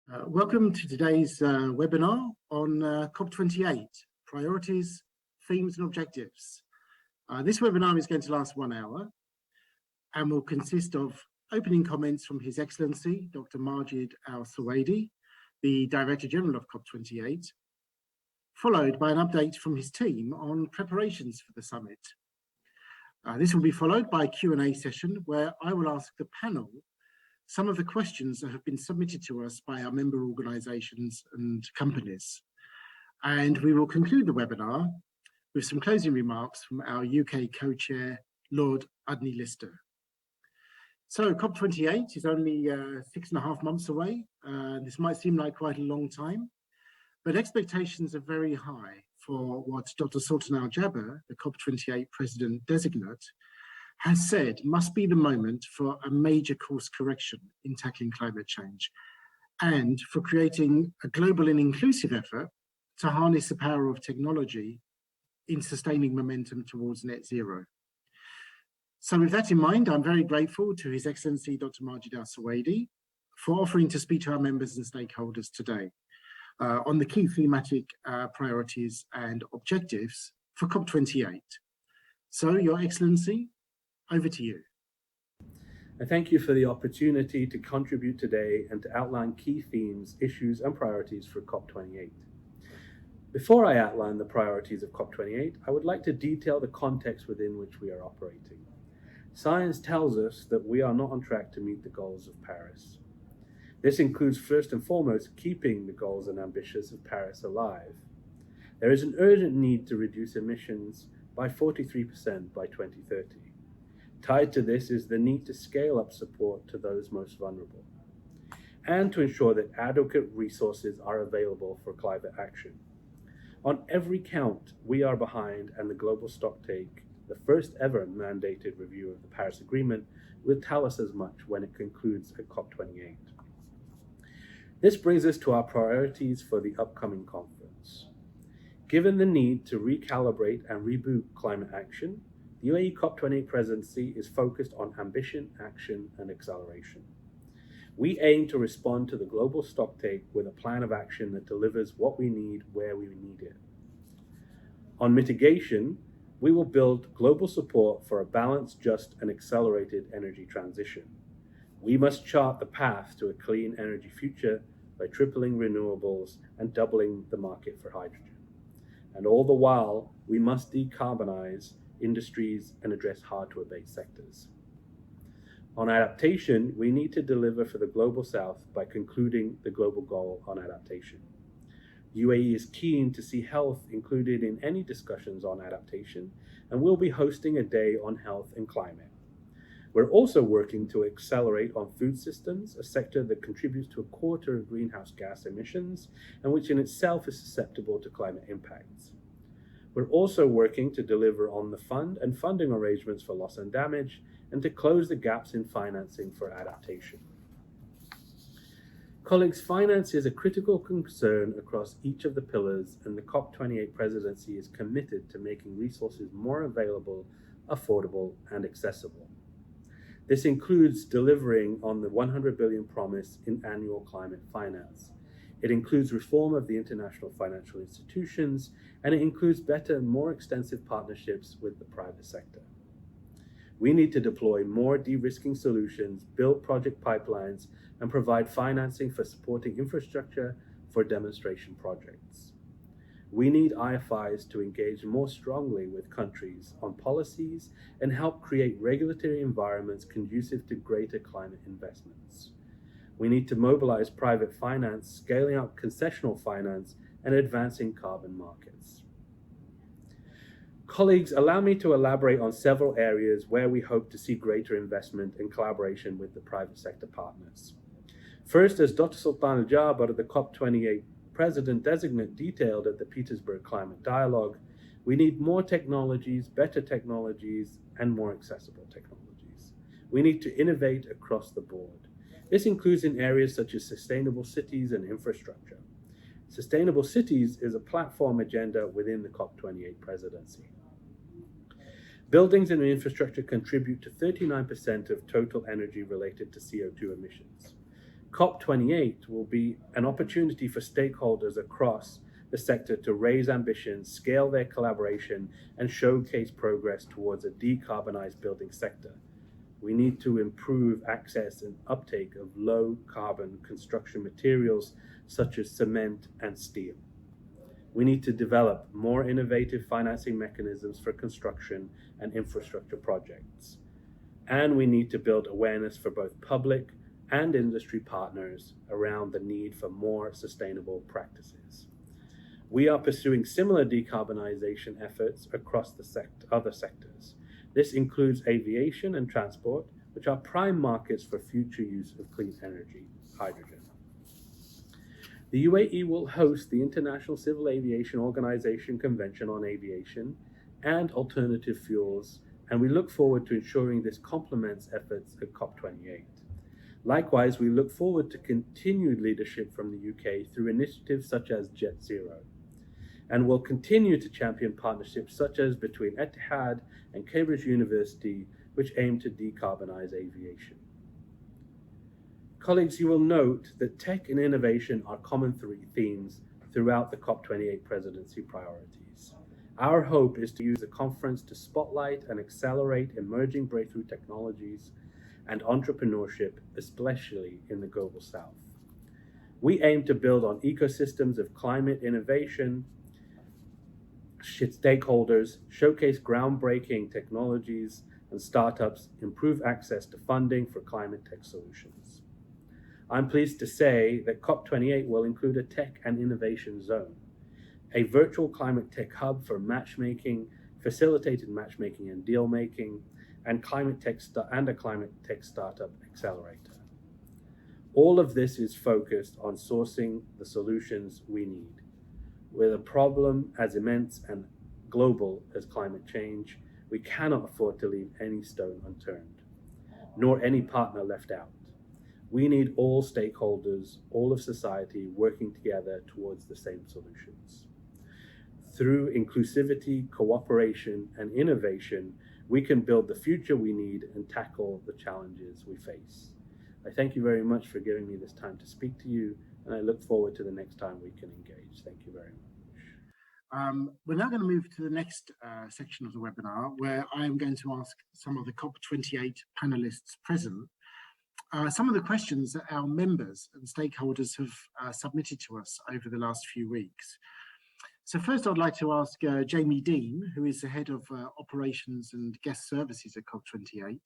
Welcome to today's webinar on COP28, Priorities, Themes and Objectives. This webinar is going to last 1 hour and will consist of opening comments from His Excellency, Dr Majid Al Suwaidi, the Director General of COP28, followed by an update from his team on preparations for the summit. This will be followed by a Q&A session where I will ask the panel some of the questions that have been submitted to us by our member organisations and companies. And we will conclude the webinar with some closing remarks from our UK co-chair, Lord Udney Lister. So COP28 is only 6.5 months away. This might seem like quite a long time, but expectations are very high for what Dr Sultan Al Jaber, the COP28 President Designate, has said must be the moment for a major course correction in tackling climate change and for creating a global and inclusive effort to harness the power of technology in sustaining momentum towards net zero. So with that in mind, I'm very grateful to His Excellency Dr Majid Al Suwaidi for offering to speak to our members and stakeholders today on the key thematic priorities and objectives for COP28. So, Your Excellency, over to you. I thank you for the opportunity to contribute today and to outline key themes, issues and priorities for COP28. Before I outline the priorities of COP28, I would like to detail the context within which we are operating. Science tells us that we are not on track to meet the goals of Paris. This includes first and foremost keeping the goals and ambitions of Paris alive. There is an urgent need to reduce emissions by 43% by 2030. Tied to this is the need to scale up support to those most vulnerable and to ensure that adequate resources are available for climate action. On every count, we are behind, and the global stocktake, the first ever mandated review of the Paris Agreement, will tell us as much when it concludes at COP28. This brings us to our priorities for the upcoming conference. Given the need to recalibrate and reboot climate action, the UAE COP28 presidency is focused on ambition, action, and acceleration. We aim to respond to the global stocktake with a plan of action that delivers what we need where we need it. On mitigation, we will build global support for a balanced, just, and accelerated energy transition. We must chart the path to a clean energy future by tripling renewables and doubling the market for hydrogen. And all the while, we must decarbonize industries and address hard-to-abate sectors. On adaptation, we need to deliver for the Global South by concluding the global goal on adaptation. UAE is keen to see health included in any discussions on adaptation, and we'll be hosting a day on health and climate. We're also working to accelerate on food systems, a sector that contributes to 1/4 of greenhouse gas emissions and which in itself is susceptible to climate impacts. We're also working to deliver on the fund and funding arrangements for loss and damage and to close the gaps in financing for adaptation. Colleagues, finance is a critical concern across each of the pillars, and the COP28 presidency is committed to making resources more available, affordable, and accessible. This includes delivering on the 100 billion promise in annual climate finance. It includes reform of the international financial institutions, and it includes better and more extensive partnerships with the private sector. We need to deploy more de-risking solutions, build project pipelines, and provide financing for supporting infrastructure for demonstration projects. We need IFIs to engage more strongly with countries on policies and help create regulatory environments conducive to greater climate investments. We need to mobilize private finance, scaling up concessional finance, and advancing carbon markets. Colleagues, allow me to elaborate on several areas where we hope to see greater investment and collaboration with the private sector partners. First, as Dr Sultan Al Jaber, the COP28 President-designate, detailed at the Petersburg Climate Dialogue, we need more technologies, better technologies, and more accessible technologies. We need to innovate across the board. This includes in areas such as sustainable cities and infrastructure. Sustainable cities is a platform agenda within the COP28 presidency. Buildings and infrastructure contribute to 39% of total energy related to CO2 emissions. COP28 will be an opportunity for stakeholders across the sector to raise ambitions, scale their collaboration, and showcase progress towards a decarbonized building sector. We need to improve access and uptake of low carbon construction materials such as cement and steel. We need to develop more innovative financing mechanisms for construction and infrastructure projects. And we need to build awareness for both public and industry partners around the need for more sustainable practices. We are pursuing similar decarbonization efforts across the other sectors. This includes aviation and transport, which are prime markets for future use of clean energy, hydrogen. The UAE will host the International Civil Aviation Organization Convention on Aviation and Alternative Fuels, and we look forward to ensuring this complements efforts at COP28. Likewise, we look forward to continued leadership from the UK through initiatives such as Jet Zero, and will continue to champion partnerships such as between Etihad and Cambridge University, which aim to decarbonize aviation. Colleagues, you will note that tech and innovation are common themes throughout the COP28 presidency priorities. Our hope is to use the conference to spotlight and accelerate emerging breakthrough technologies and entrepreneurship, especially in the Global South. We aim to build on ecosystems of climate innovation, stakeholders, showcase groundbreaking technologies and startups, improve access to funding for climate tech solutions. I'm pleased to say that COP28 will include a tech and innovation zone, a virtual climate tech hub for matchmaking, facilitated matchmaking and deal making, and a climate tech startup accelerator. All of this is focused on sourcing the solutions we need. With a problem as immense and global as climate change, we cannot afford to leave any stone unturned, nor any partner left out. We need all stakeholders, all of society working together towards the same solutions. Through inclusivity, cooperation, and innovation, we can build the future we need and tackle the challenges we face. I thank you very much for giving me this time to speak to you, and I look forward to the next time we can engage. Thank you very much. We're now going to move to the next section of the webinar, where I am going to ask some of the COP28 panelists present some of the questions that our members and stakeholders have submitted to us over the last few weeks. So first, I'd like to ask Jamie Dean, who is the head of operations and guest services at COP28,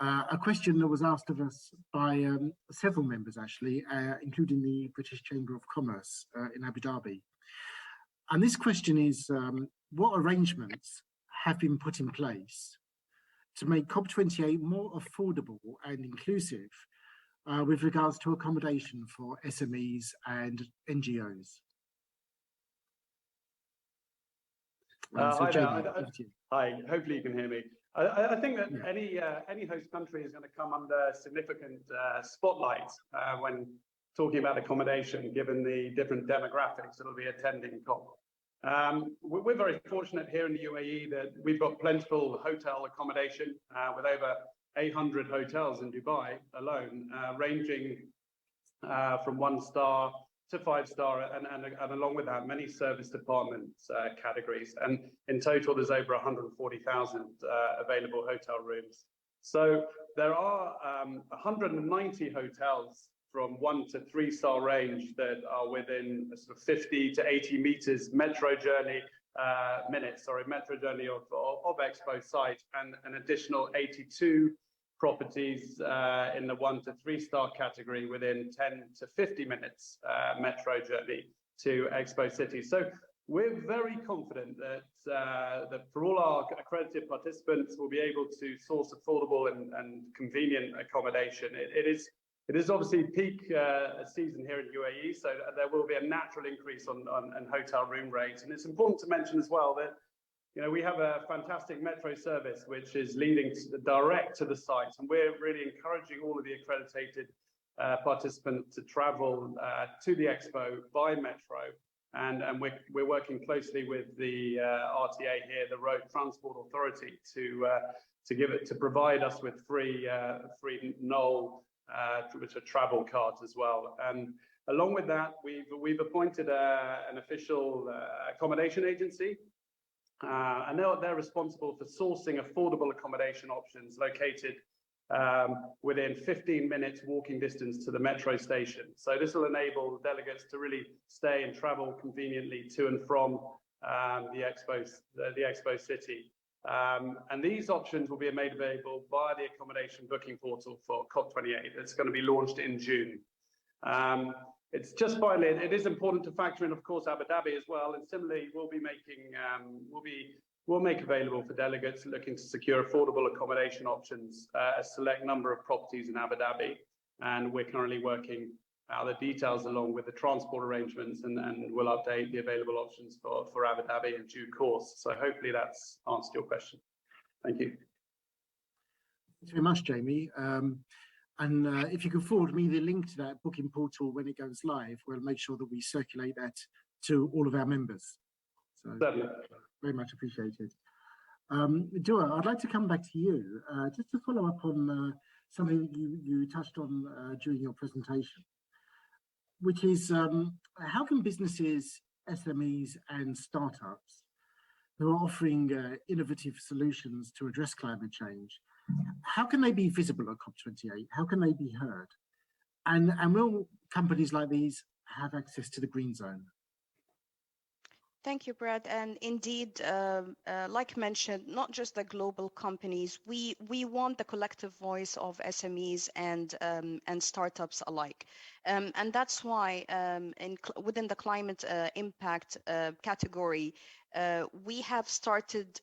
a question that was asked of us by several members, actually, including the British Chamber of Commerce in Abu Dhabi. And this question is, what arrangements have been put in place to make COP28 more affordable and inclusive with regards to accommodation for SMEs and NGOs? Hi there. Hi, hopefully you can hear me. I think that any host country is going to come under significant spotlight when talking about accommodation, given the different demographics that will be attending COP. We're very fortunate here in the UAE that we've got plentiful hotel accommodation with over 800 hotels in Dubai alone, ranging from 1-star to 5-star, and along with that, many service departments categories. And in total, there's over 140,000 available hotel rooms. So there are 190 hotels from 1 to 3-star range that are within a sort of 50 to 80 meters metro journey of Expo site, and an additional 82 properties in the 1 to 3-star category within 10 to 50 minutes metro journey to Expo City. So we're very confident that that for all our accredited participants, we'll be able to source affordable and convenient accommodation. It is obviously peak season here in UAE, so there will be a natural increase on hotel room rates. And it's important to mention as well that, you know, we have a fantastic metro service which is leading direct to the site, and we're really encouraging all of the accredited participants to travel to the Expo by metro. And we're working closely with the RTA here, the Road Transport Authority, to provide us with free Knoll which are travel cards as well. And along with that, we've appointed an official accommodation agency, and they're responsible for sourcing affordable accommodation options located within 15 minutes walking distance to the metro station. So this will enable delegates to really stay and travel conveniently to and from the Expo City. And these options will be made available via the accommodation booking portal for COP28. It's going to be launched in June. It's just finally, it is important to factor in, of course, Abu Dhabi as well. And similarly, we'll make available for delegates looking to secure affordable accommodation options a select number of properties in Abu Dhabi. And we're currently working out the details along with the transport arrangements, and we'll update the available options for Abu Dhabi in due course. So hopefully that's answered your question. Thank you. Thanks very much, Jamie. And if you can forward me the link to that booking portal when it goes live, we'll make sure that we circulate that to all of our members. So Certainly. Very much appreciated. Dua, I'd like to come back to you, just to follow up on something you touched on during your presentation, which is how can businesses, SMEs and startups who are offering innovative solutions to address climate change, how can they be visible at COP28? How can they be heard? And will companies like these have access to the green zone? Thank you, Brad. And indeed, like mentioned, not just the global companies, we want the collective voice of SMEs and startups alike. And that's why within the climate impact category, we have started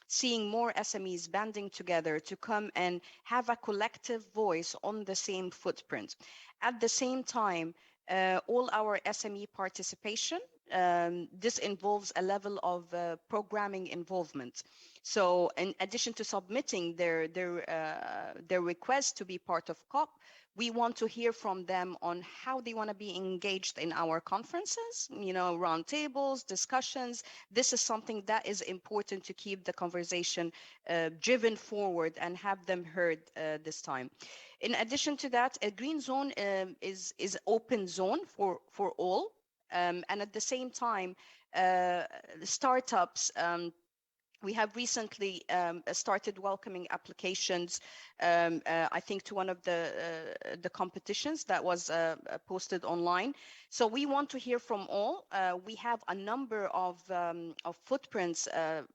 seeing more SMEs banding together to come and have a collective voice on the same footprint. At the same time, all our SME participation, this involves a level of programming involvement. So in addition to submitting their request to be part of COP, we want to hear from them on how they want to be engaged in our conferences, round tables, discussions. This is something that is important to keep the conversation driven forward and have them heard this time. In addition to that, a green zone is open zone for all. And at the same time, startups, we have recently started welcoming applications, I think, to one of the competitions that was posted online. So we want to hear from all. We have a number of footprints,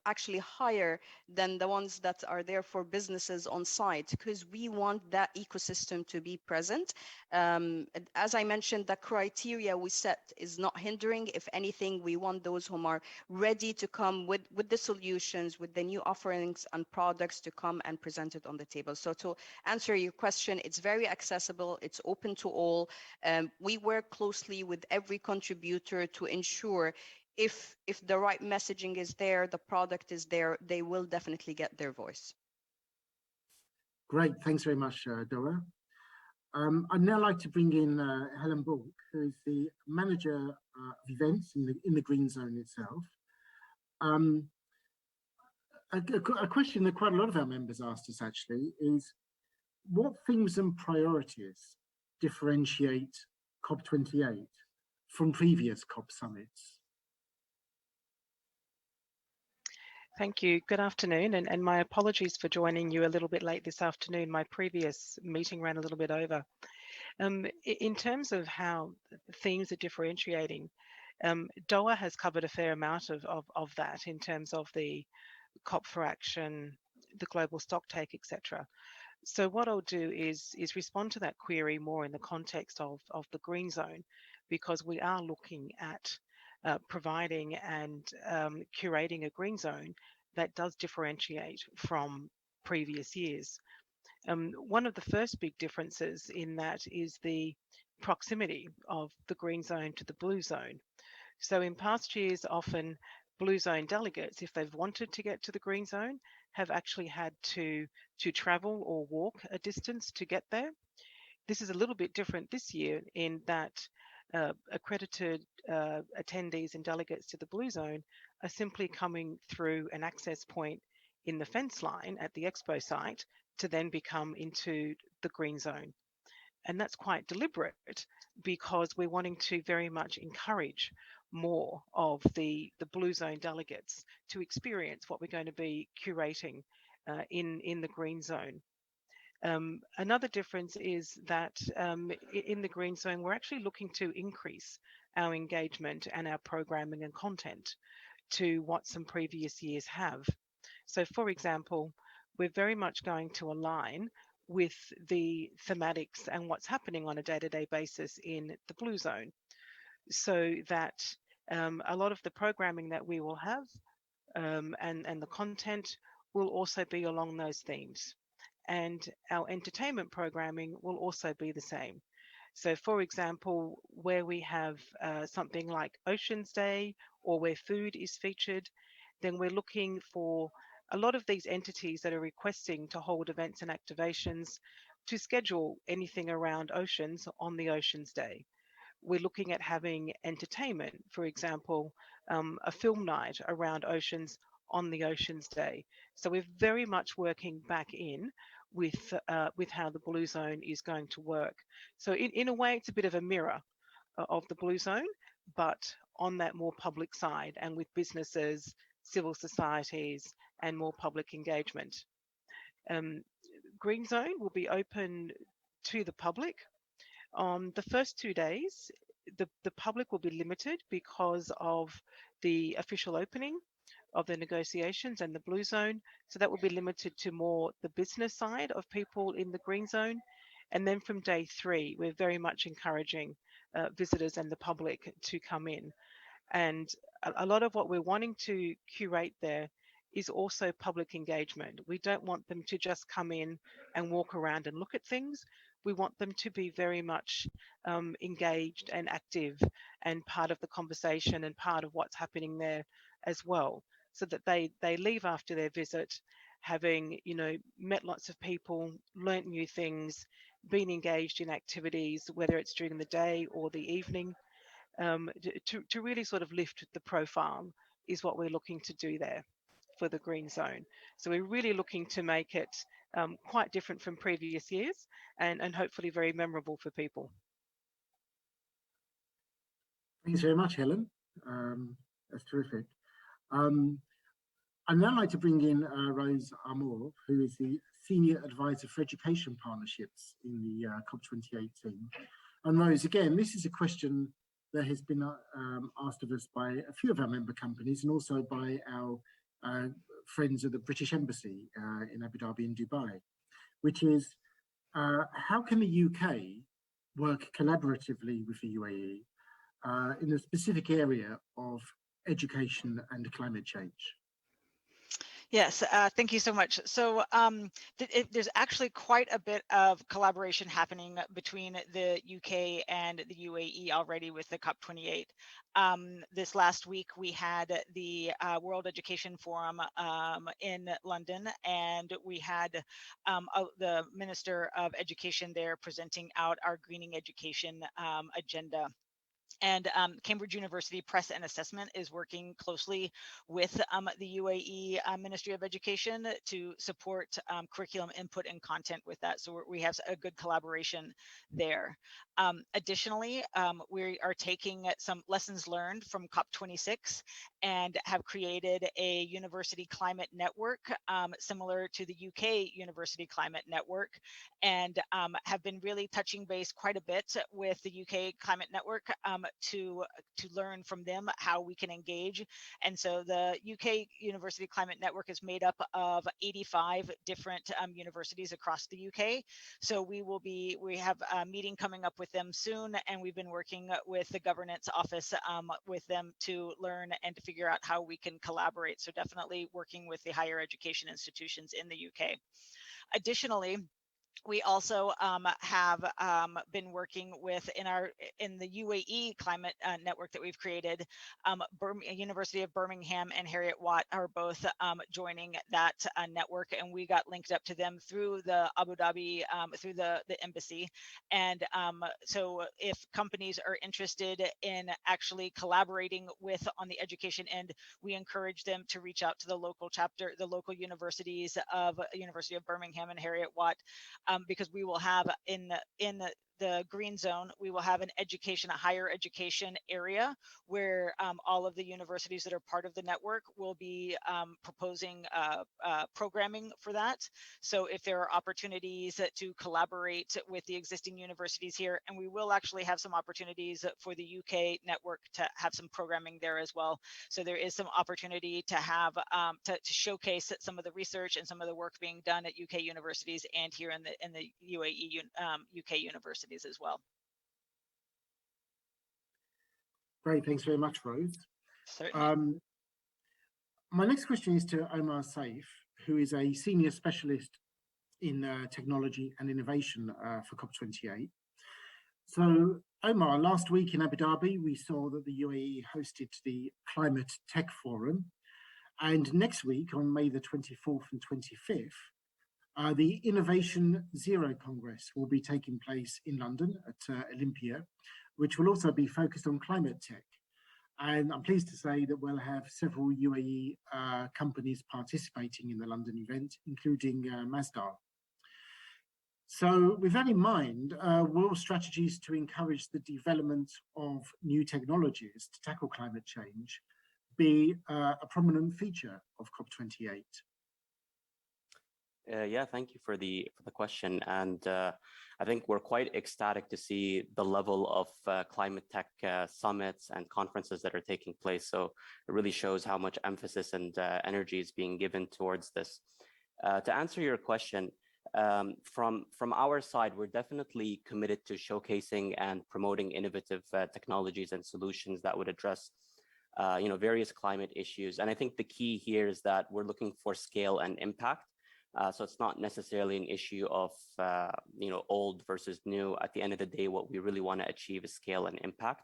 actually higher than the ones that are there for businesses on site, because we want that ecosystem to be present. As I mentioned, the criteria we set is not hindering. If anything, we want those who are ready to come with the solutions, with the new offerings and products to come and present it on the table. So to answer your question, it's very accessible. It's open to all. We work closely with every contributor to ensure if the right messaging is there, the product is there, they will definitely get their voice. Great, thanks very much, Dora. I'd now like to bring in Helen Bulk, who is the manager of events in the Green Zone itself. A question that quite a lot of our members asked us actually is, what themes and priorities differentiate COP28 from previous COP summits? Thank you. Good afternoon, and my apologies for joining you a little bit late this afternoon. My previous meeting ran a little bit over. In terms of how themes are differentiating, DOA has covered a fair amount of that in terms of the COP for Action, the global stocktake, etc. So what I'll do is respond to that query more in the context of the Green Zone, because we are looking at providing and curating a green zone that does differentiate from previous years. One of the first big differences in that is the proximity of the green zone to the blue zone. So in past years, often blue zone delegates, if they've wanted to get to the green zone, have actually had to travel or walk a distance to get there. This is a little bit different this year in that accredited attendees and delegates to the blue zone are simply coming through an access point in the fence line at the expo site to then become into the green zone. And that's quite deliberate because we're wanting to very much encourage more of the blue zone delegates to experience what we're going to be curating in the green zone. Another difference is that in the green zone, we're actually looking to increase our engagement and our programming and content to what some previous years have. So, for example, we're very much going to align with the thematics and what's happening on a day-to-day basis in the blue zone, so that a lot of the programming that we will have and the content will also be along those themes. And our entertainment programming will also be the same. So, for example, where we have something like Oceans Day or where food is featured, then we're looking for a lot of these entities that are requesting to hold events and activations to schedule anything around oceans on the Oceans Day. We're looking at having entertainment, for example, a film night around oceans on the Oceans Day. So we're very much working back in with how the blue zone is going to work. So in a way, it's a bit of a mirror of the blue zone, but on that more public side and with businesses, civil societies, and more public engagement. Green zone will be open to the public. On the first 2 days, the public will be limited because of the official opening of the negotiations and the blue zone. So that will be limited to more the business side of people in the green zone. And then from day 3, we're very much encouraging visitors and the public to come in. And a lot of what we're wanting to curate there is also public engagement. We don't want them to just come in and walk around and look at things. We want them to be very much engaged and active and part of the conversation and part of what's happening there as well, so that they leave after their visit having, met lots of people, learnt new things, been engaged in activities, whether it's during the day or the evening. To really sort of lift the profile is what we're looking to do there for the green zone. So we're really looking to make it quite different from previous years and hopefully very memorable for people. Thanks very much, Helen. That's terrific. I'd now like to bring in Rose Armour, who is the Senior Advisor for Education Partnerships in the COP28 team. And Rose, again, this is a question that has been asked of us by a few of our member companies and also by our friends at the British Embassy in Abu Dhabi and Dubai, which is how can the UK work collaboratively with the UAE in the specific area of education and climate change? Yes, thank you so much. So there's actually quite a bit of collaboration happening between the UK and the UAE already with the COP28. This last week, we had the World Education Forum in London, and we had the Minister of Education there presenting out our greening education agenda. And Cambridge University Press and Assessment is working closely with the UAE Ministry of Education to support curriculum input and content with that. So we have a good collaboration there. Additionally, we are taking some lessons learned from COP26 and have created a university climate network similar to the UK University Climate Network, and have been really touching base quite a bit with the UK Climate Network to learn from them how we can engage. And so the UK University Climate Network is made up of 85 different universities across the UK. So we have a meeting coming up with them soon, and we've been working with the governance office with them to learn and to figure out how we can collaborate. So definitely working with the higher education institutions in the UK. Additionally, we also have been working with in the UAE climate network that we've created. University of Birmingham and Harriet Watt are both joining that network, and we got linked up to them through the Abu Dhabi through the embassy. And so if companies are interested in actually collaborating with on the education end, we encourage them to reach out to the local chapter, the local universities of University of Birmingham and Harriet Watt. Because we will have in the green zone, we will have an education, a higher education area where all of the universities that are part of the network will be proposing programming for that. So if there are opportunities to collaborate with the existing universities here, and we will actually have some opportunities for the UK network to have some programming there as well. So there is some opportunity to have to showcase some of the research and some of the work being done at UK universities and here in the UAE UK universities as well. Great, thanks very much, Rose. Certainly. My next question is to Omar Saif, who is a senior specialist in technology and innovation for COP28. So, Omar, last week in Abu Dhabi, we saw that the UAE hosted the Climate Tech Forum. And next week, on May the 24th and 25th, the Innovation Zero Congress will be taking place in London at Olympia, which will also be focused on climate tech. And I'm pleased to say that we'll have several UAE companies participating in the London event, including Masdar. So with that in mind, will strategies to encourage the development of new technologies to tackle climate change be a prominent feature of COP28? Yeah, thank you for the question. And I think we're quite ecstatic to see the level of climate tech summits and conferences that are taking place. So it really shows how much emphasis and energy is being given towards this. To answer your question, from our side, we're definitely committed to showcasing and promoting innovative technologies and solutions that would address various climate issues. And I think the key here is that we're looking for scale and impact. So it's not necessarily an issue of old versus new. At the end of the day, what we really want to achieve is scale and impact.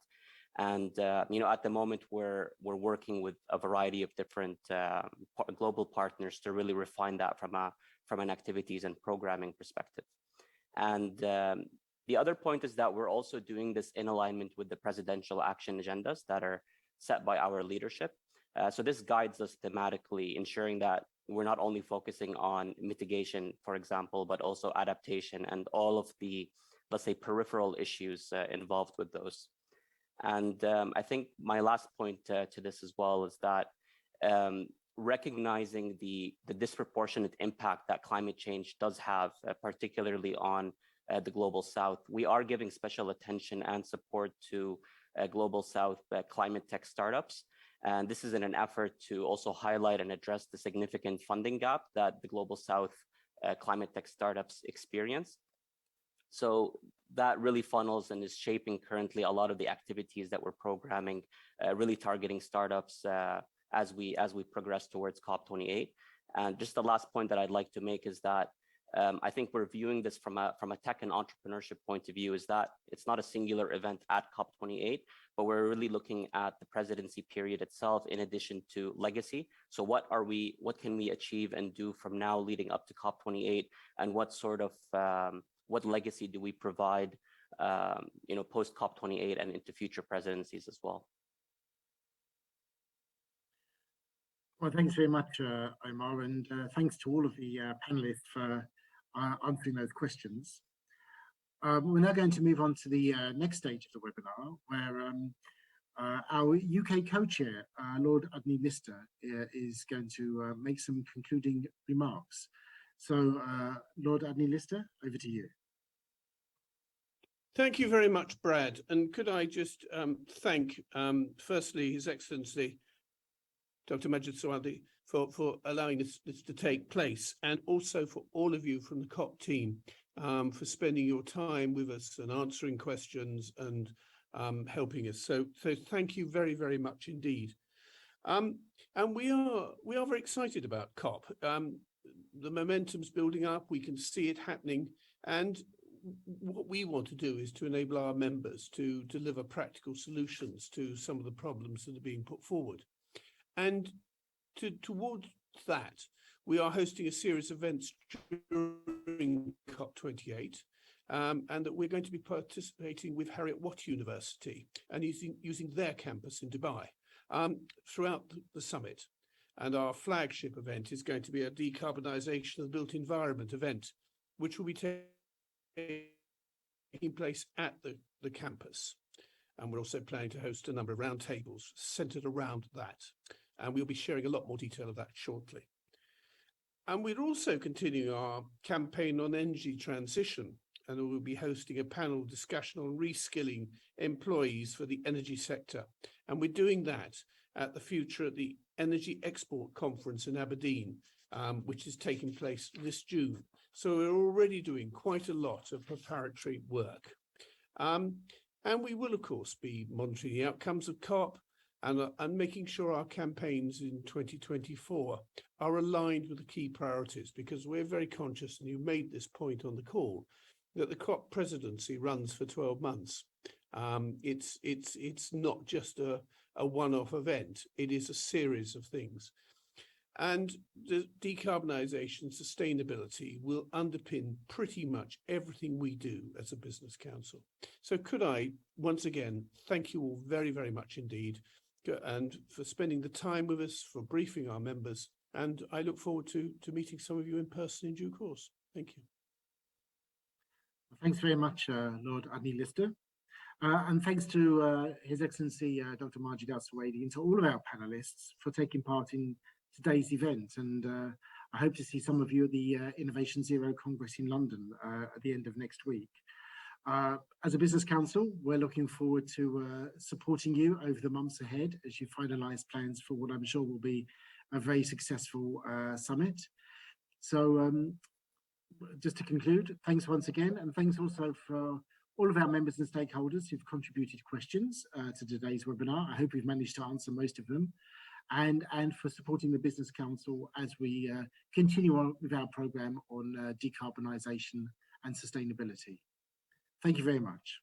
And at the moment, we're working with a variety of different global partners to really refine that from an activities and programming perspective. And the other point is that we're also doing this in alignment with the presidential action agendas that are set by our leadership. So this guides us thematically, ensuring that we're not only focusing on mitigation, for example, but also adaptation and all of the, let's say, peripheral issues involved with those. And I think my last point to this as well is that recognizing the disproportionate impact that climate change does have, particularly on the Global South, we are giving special attention and support to Global South climate tech startups. And this is in an effort to also highlight and address the significant funding gap that the Global South climate tech startups experience. So that really funnels and is shaping currently a lot of the activities that we're programming, really targeting startups as we progress towards COP28. And just the last point that I'd like to make is that I think we're viewing this from a tech and entrepreneurship point of view, is that it's not a singular event at COP28, but we're really looking at the presidency period itself in addition to legacy. So what can we achieve and do from now leading up to COP28, and what sort of what legacy do we provide post COP28 and into future presidencies as well? Well, thanks very much, Omar, and thanks to all of the panelists for answering those questions. We're now going to move on to the next stage of the webinar, where our UK co-chair, Lord Udney Lister, is going to make some concluding remarks. So, Lord Udney Lister, over to you. Thank you very much, Brad. And could I just thank, firstly, His Excellency, Dr Majid Al Suwaidi, for allowing this to take place, and also for all of you from the COP team for spending your time with us and answering questions and helping us. So thank you very, very much indeed. And we are very excited about COP. The momentum's building up. We can see it happening, and what we want to do is to enable our members to deliver practical solutions to some of the problems that are being put forward. And towards that, we are hosting a series of events during COP28, and that we're going to be participating with Heriot-Watt University and using their campus in Dubai throughout the summit. And our flagship event is going to be a decarbonisation of the built environment event, which will be taking taking place at the campus. And we're also planning to host a number of roundtables centered around that. And we'll be sharing a lot more detail of that shortly. And we're also continuing our campaign on energy transition, and we'll be hosting a panel discussion on reskilling employees for the energy sector. And we're doing that at the Future at the Energy Export Conference in Aberdeen, which is taking place this June. So we're already doing quite a lot of preparatory work. And we will, of course, be monitoring the outcomes of COP and making sure our campaigns in 2024 are aligned with the key priorities, because we're very conscious, and you made this point on the call, that the COP presidency runs for 12 months. It's not just a one-off event, it is a series of things. And the decarbonisation sustainability will underpin pretty much everything we do as a business council. So could I, once again, thank you all very, very much indeed, and for spending the time with us, for briefing our members, and I look forward to meeting some of you in person in due course. Thank you. Thanks very much, Lord Adney Lister. And thanks to His Excellency Dr Majid Al Suwaidi, and to all of our panelists for taking part in today's event. And I hope to see some of you at the Innovation Zero Congress in London at the end of next week. As a business council, we're looking forward to supporting you over the months ahead as you finalise plans for what I'm sure will be a very successful summit. So just to conclude, thanks once again, and thanks also for all of our members and stakeholders who've contributed questions to today's webinar. I hope we've managed to answer most of them, and for supporting the Business Council as we continue on with our programme on decarbonisation and sustainability. Thank you very much.